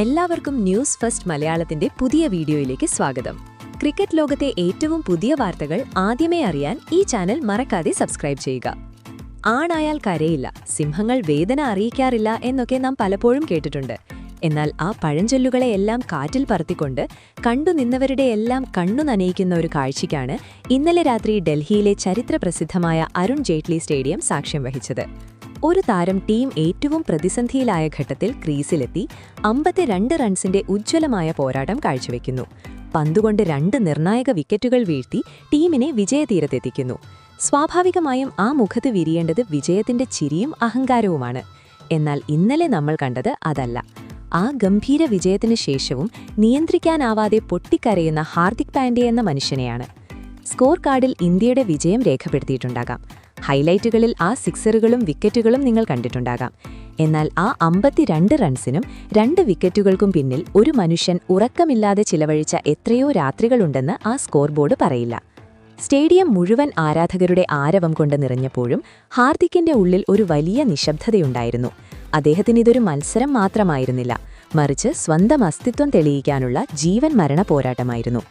എല്ലാവർക്കും news first മലയാളത്തിന്റെ പുതിയ വീഡിയോയിലേക്ക് സ്വാഗതം. ക്രിക്കറ്റ് ലോകത്തെ ഏറ്റവും പുതിയ വാർത്തകൾ ആദ്യമേ അറിയാൻ ഈ ചാനൽ മറക്കാതെ സബ്സ്ക്രൈബ് ചെയ്യുക. ആണായാൽ കരയില്ല, സിംഹങ്ങൾ വേദന അറിയിക്കാറില്ല എന്നൊക്കെ നാം പലപ്പോഴും കേട്ടിട്ടുണ്ട്. എന്നാൽ ആ പഴഞ്ചൊല്ലുകളെയെല്ലാം കാറ്റിൽ പറത്തിക്കൊണ്ട് കണ്ടുനിന്നവരുടെയെല്ലാം കണ്ണു നനയിക്കുന്ന ഒരു കാഴ്ചയ്ക്കാണ് ഇന്നലെ രാത്രി ഡൽഹിയിലെ ചരിത്രപ്രസിദ്ധമായ അരുൺ ജെയ്റ്റ്ലി സ്റ്റേഡിയം സാക്ഷ്യം വഹിച്ചത്. ഒരു താരം ടീം ഏറ്റവും പ്രതിസന്ധിയിലായ ഘട്ടത്തിൽ ക്രീസിലെത്തി 52 റൺസിന്റെ ഉജ്ജ്വലമായ പോരാട്ടം കാഴ്ചവെക്കുന്നു. പന്തുകൊണ്ട് 2 നിർണായക വിക്കറ്റുകൾ വീഴ്ത്തി ടീമിനെ വിജയതീരത്തെത്തിക്കുന്നു. സ്വാഭാവികമായും ആ മുഖത്ത് വിരിയേണ്ടത് വിജയത്തിന്റെ ചിരിയും അഹങ്കാരവുമാണ്. എന്നാൽ ഇന്നലെ നമ്മൾ കണ്ടത് അതല്ല. ആ ഗംഭീര വിജയത്തിനു ശേഷവും നിയന്ത്രിക്കാനാവാതെ പൊട്ടിക്കരയുന്ന ഹാർദിക് പാണ്ഡ്യ എന്ന മനുഷ്യനെയാണ്. സ്കോർ കാർഡിൽ ഇന്ത്യയുടെ വിജയം രേഖപ്പെടുത്തിയിട്ടുണ്ടാകാം. ഹൈലൈറ്റുകളിൽ ആ സിക്സറുകളും വിക്കറ്റുകളും നിങ്ങൾ കണ്ടിട്ടുണ്ടാകാം. എന്നാൽ ആ 52 റൺസിനും 2 വിക്കറ്റുകൾക്കും പിന്നിൽ ഒരു മനുഷ്യൻ ഉറക്കമില്ലാതെ ചിലവഴിച്ച എത്രയോ രാത്രികളുണ്ടെന്ന് ആ സ്കോർ ബോർഡ് പറയില്ല. സ്റ്റേഡിയം മുഴുവൻ ആരാധകരുടെ ആരവം കൊണ്ട് നിറഞ്ഞപ്പോഴും ഹാർദിക്കിന്റെ ഉള്ളിൽ ഒരു വലിയ നിശബ്ദതയുണ്ടായിരുന്നു. അദ്ദേഹത്തിനിതൊരു മത്സരം മാത്രമായിരുന്നില്ല, മറിച്ച് സ്വന്തം അസ്തിത്വം തെളിയിക്കാനുള്ള ജീവൻ മരണ പോരാട്ടമായിരുന്നു.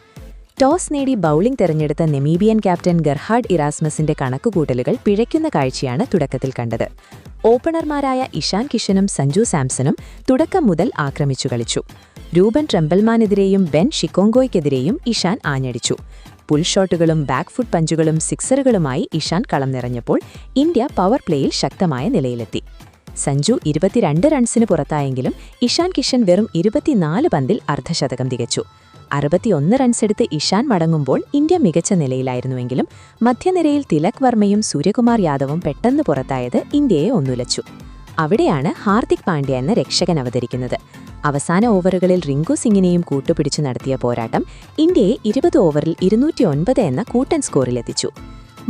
ടോസ് നേടി ബൌളിംഗ് തെരഞ്ഞെടുത്ത നെമീബിയൻ ക്യാപ്റ്റൻ ഗെർഹാർഡ് ഇറാസ്മസിന്റെ കണക്കുകൂട്ടലുകൾ പിഴയ്ക്കുന്ന കാഴ്ചയാണ് തുടക്കത്തിൽ കണ്ടത്. ഓപ്പണർമാരായ ഇഷാൻ കിഷനും സഞ്ജു സാംസണും തുടക്കം മുതൽ ആക്രമിച്ചു കളിച്ചു. രൂബൻ ട്രെംബൽമാനെതിരെയും ബെൻ ഷിക്കോങ്കോയ്ക്കെതിരെയും ഇഷാൻ ആഞ്ഞടിച്ചു. പുൾ ഷോട്ടുകളും ബാക്ക് ഫുട്ട് പഞ്ചുകളും സിക്സറുകളുമായി ഇഷാൻ കളം നിറഞ്ഞപ്പോൾ ഇന്ത്യ പവർ പ്ലേയിൽ ശക്തമായ നിലയിലെത്തി. സഞ്ജു 22 റൺസിന് പുറത്തായെങ്കിലും ഇഷാൻ കിഷൻ വെറും 24 പന്തിൽ അർദ്ധശതകം തികച്ചു. 61 റൺസെടുത്ത് ഇഷാൻ മടങ്ങുമ്പോൾ ഇന്ത്യ മികച്ച നിലയിലായിരുന്നുവെങ്കിലും മധ്യനിരയിൽ തിലക് വർമ്മയും സൂര്യകുമാർ യാദവും പെട്ടെന്ന് പുറത്തായത് ഇന്ത്യയെ ഒന്നുലച്ചു. അവിടെയാണ് ഹാർദിക് പാണ്ഡ്യ എന്ന രക്ഷകൻ അവതരിക്കുന്നത്. അവസാന ഓവറുകളിൽ റിങ്കു സിംഗിനെയും കൂട്ടുപിടിച്ചു നടത്തിയ പോരാട്ടം ഇന്ത്യയെ 20 ഓവറിൽ 209 എന്ന കൂട്ടൻ സ്കോറിലെത്തിച്ചു.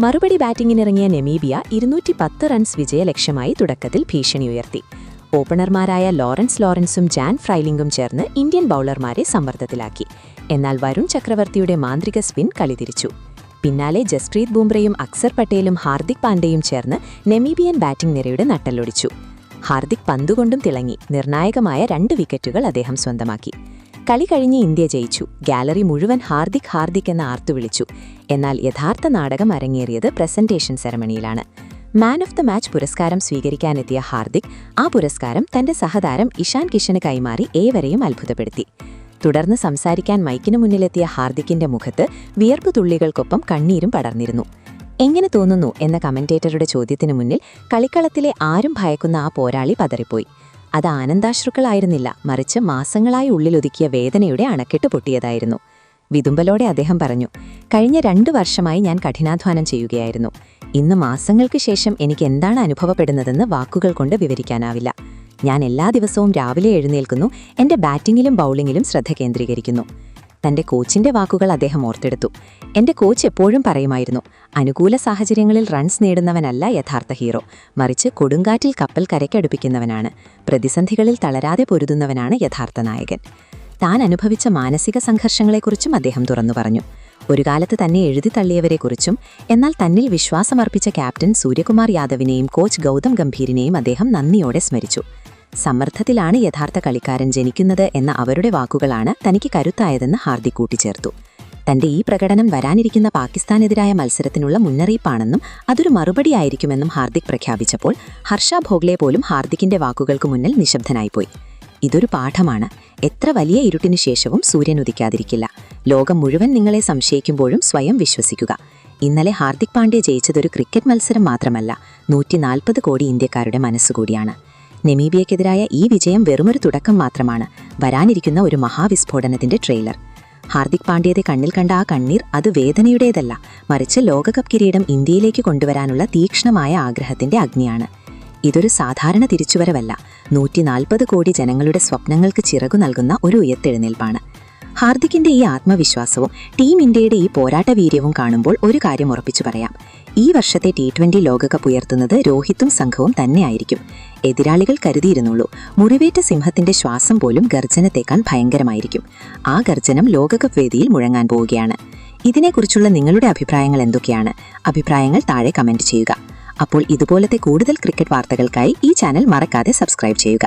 മറുപടി ബാറ്റിംഗിനിറങ്ങിയ നെമീബിയ 210 റൺസ് വിജയലക്ഷ്യമായി തുടക്കത്തിൽ ഭീഷണിയുയർത്തി. ഓപ്പണർമാരായ ലോറൻസും ജാൻ ഫ്രൈലിംഗും ചേർന്ന് ഇന്ത്യൻ ബൌളർമാരെ സമ്മർദ്ദത്തിലാക്കി. എന്നാൽ വരുൺ ചക്രവർത്തിയുടെ മാന്ത്രിക സ്പിൻ കളിതിരിച്ചു. പിന്നാലെ ജസ്പ്രീത് ബുംറയും അക്സർ പട്ടേലും ഹാർദിക് പാണ്ഡ്യയും ചേർന്ന് നെമീബിയൻ ബാറ്റിംഗ് നിരയുടെ നട്ടെല്ലൊടിച്ചു. ഹാർദിക് പന്തുകൊണ്ടും തിളങ്ങി. നിർണായകമായ 2 വിക്കറ്റുകൾ അദ്ദേഹം സ്വന്തമാക്കി. കളി കഴിഞ്ഞ് ഇന്ത്യ ജയിച്ചു. ഗാലറി മുഴുവൻ ഹാർദിക് ഹാർദിക് എന്ന് ആർത്തുവിളിച്ചു. എന്നാൽ യഥാർത്ഥ നാടകം അരങ്ങേറിയത് പ്രസന്റേഷൻ സെറമണിയിലാണ്. മാൻ ഓഫ് ദ മാച്ച് പുരസ്കാരം സ്വീകരിക്കാനെത്തിയ ഹാർദിക് ആ പുരസ്കാരം തന്റെ സഹതാരം ഇഷാൻ കിഷന് കൈമാറി ഏവരെയും അത്ഭുതപ്പെടുത്തി. തുടർന്ന് സംസാരിക്കാൻ മൈക്കിനു മുന്നിലെത്തിയ ഹാർദിക്കിന്റെ മുഖത്ത് വിയർപ്പ് തുള്ളികൾക്കൊപ്പം കണ്ണീരും പടർന്നിരുന്നു. എങ്ങനെ തോന്നുന്നു എന്ന കമന്റേറ്ററുടെ ചോദ്യത്തിനു മുന്നിൽ കളിക്കളത്തിലെ ആരും ഭയക്കുന്ന ആ പോരാളി പതറിപ്പോയി. അത് ആനന്ദാശ്രുക്കളായിരുന്നില്ല, മറിച്ച് മാസങ്ങളായി ഉള്ളിലൊതുക്കിയ വേദനയുടെ അണക്കെട്ട് പൊട്ടിയതായിരുന്നു. വിതുമ്പലോടെ അദ്ദേഹം പറഞ്ഞു, കഴിഞ്ഞ 2 വർഷമായി ഞാൻ കഠിനാധ്വാനം ചെയ്യുകയായിരുന്നു. ഇന്ന് മാസങ്ങൾക്ക് ശേഷം എനിക്ക് എന്താണ് അനുഭവപ്പെടുന്നതെന്ന് വാക്കുകൾ കൊണ്ട് വിവരിക്കാനാവില്ല. ഞാൻ എല്ലാ ദിവസവും രാവിലെ എഴുന്നേൽക്കുന്നു, എന്റെ ബാറ്റിംഗിലും ബൌളിംഗിലും ശ്രദ്ധ കേന്ദ്രീകരിക്കുന്നു. തന്റെ കോച്ചിന്റെ വാക്കുകൾ അദ്ദേഹം ഓർത്തെടുത്തു. എന്റെ കോച്ച് എപ്പോഴും പറയുമായിരുന്നു, അനുകൂല സാഹചര്യങ്ങളിൽ റൺസ് നേടുന്നവനല്ല യഥാർത്ഥ ഹീറോ, മറിച്ച് കൊടുങ്കാറ്റിൽ കപ്പൽ കരയ്ക്കടുപ്പിക്കുന്നവനാണ്. പ്രതിസന്ധികളിൽ തളരാതെ പൊരുതുന്നവനാണ് യഥാർത്ഥ നായകൻ. താൻ അനുഭവിച്ച മാനസിക സംഘർഷങ്ങളെക്കുറിച്ചും അദ്ദേഹം തുറന്നു പറഞ്ഞു. ഒരു കാലത്ത് തന്നെ എഴുതിത്തള്ളിയവരെക്കുറിച്ചും എന്നാൽ തന്നിൽ വിശ്വാസമർപ്പിച്ച ക്യാപ്റ്റൻ സൂര്യകുമാർ യാദവിനെയും കോച്ച് ഗൗതം ഗംഭീരിനെയും അദ്ദേഹം നന്ദിയോടെ സ്മരിച്ചു. സമ്മർദ്ദത്തിലാണ് യഥാർത്ഥ കളിക്കാരൻ ജനിക്കുന്നത് എന്ന അവരുടെ വാക്കുകളാണ് തനിക്ക് കരുത്തായതെന്ന് ഹാർദിക് കൂട്ടിച്ചേർത്തു. തന്റെ ഈ പ്രകടനം വരാനിരിക്കുന്ന പാകിസ്ഥാനെതിരായ മത്സരത്തിനുള്ള മുന്നറിയിപ്പാണെന്നും അതൊരു മറുപടിയായിരിക്കുമെന്നും ഹാർദിക് പ്രഖ്യാപിച്ചപ്പോൾ ഹർഷ ഭോഗ്ലെ പോലും ഹാർദിക്കിന്റെ വാക്കുകൾക്ക് മുന്നിൽ നിശബ്ദനായിപ്പോയി. ഇതൊരു പാഠമാണ്. എത്ര വലിയ ഇരുട്ടിനു ശേഷവും സൂര്യൻ ഉദിക്കാതിരിക്കില്ല. ലോകം മുഴുവൻ നിങ്ങളെ സംശയിക്കുമ്പോഴും സ്വയം വിശ്വസിക്കുക. ഇന്നലെ ഹാർദിക് പാണ്ഡ്യ ജയിച്ചതൊരു ക്രിക്കറ്റ് മത്സരം മാത്രമല്ല, 140 കോടി ഇന്ത്യക്കാരുടെ മനസ്സുകൂടിയാണ്. നെമീബിയക്കെതിരായ ഈ വിജയം വെറുമൊരു തുടക്കം മാത്രമാണ്, വരാനിരിക്കുന്ന ഒരു മഹാവിസ്ഫോടനത്തിന്റെ ട്രെയിലർ. ഹാർദിക് പാണ്ഡ്യയുടെ കണ്ണിൽ കണ്ട ആ കണ്ണീർ അത് വേദനയുടേതല്ല, മറിച്ച് ലോകകപ്പ് കിരീടം ഇന്ത്യയിലേക്ക് കൊണ്ടുവരാനുള്ള തീക്ഷ്ണമായ ആഗ്രഹത്തിന്റെ അഗ്നിയാണ്. ഇതൊരു സാധാരണ തിരിച്ചുവരവല്ല, 140 കോടി ജനങ്ങളുടെ സ്വപ്നങ്ങൾക്ക് ചിറകു നൽകുന്ന ഒരു ഉയർത്തെഴുന്നേൽപ്പാണ്. ഹാർദിക്കിന്റെ ഈ ആത്മവിശ്വാസവും ടീം ഇന്ത്യയുടെ ഈ പോരാട്ടവീര്യവും കാണുമ്പോൾ ഒരു കാര്യം ഉറപ്പിച്ചു പറയാം, ഈ വർഷത്തെ T20 ലോകകപ്പ് ഉയർത്തുന്നത് രോഹിത്തും സംഘവും തന്നെയായിരിക്കും. എതിരാളികൾ കരുതിയിരുന്നുള്ളൂ, മുറിവേറ്റ സിംഹത്തിന്റെ ശ്വാസം പോലും ഗർജനത്തേക്കാൾ ഭയങ്കരമായിരിക്കും. ആ ഗർജനം ലോകകപ്പ് വേദിയിൽ മുഴങ്ങാൻ പോവുകയാണ്. ഇതിനെക്കുറിച്ചുള്ള നിങ്ങളുടെ അഭിപ്രായങ്ങൾ എന്തൊക്കെയാണ്? അഭിപ്രായങ്ങൾ താഴെ കമന്റ് ചെയ്യുക. അപ്പോൾ ഇതുപോലത്തെ കൂടുതൽ ക്രിക്കറ്റ് വാർത്തകൾക്കായി ഈ ചാനൽ മറക്കാതെ സബ്സ്ക്രൈബ് ചെയ്യുക.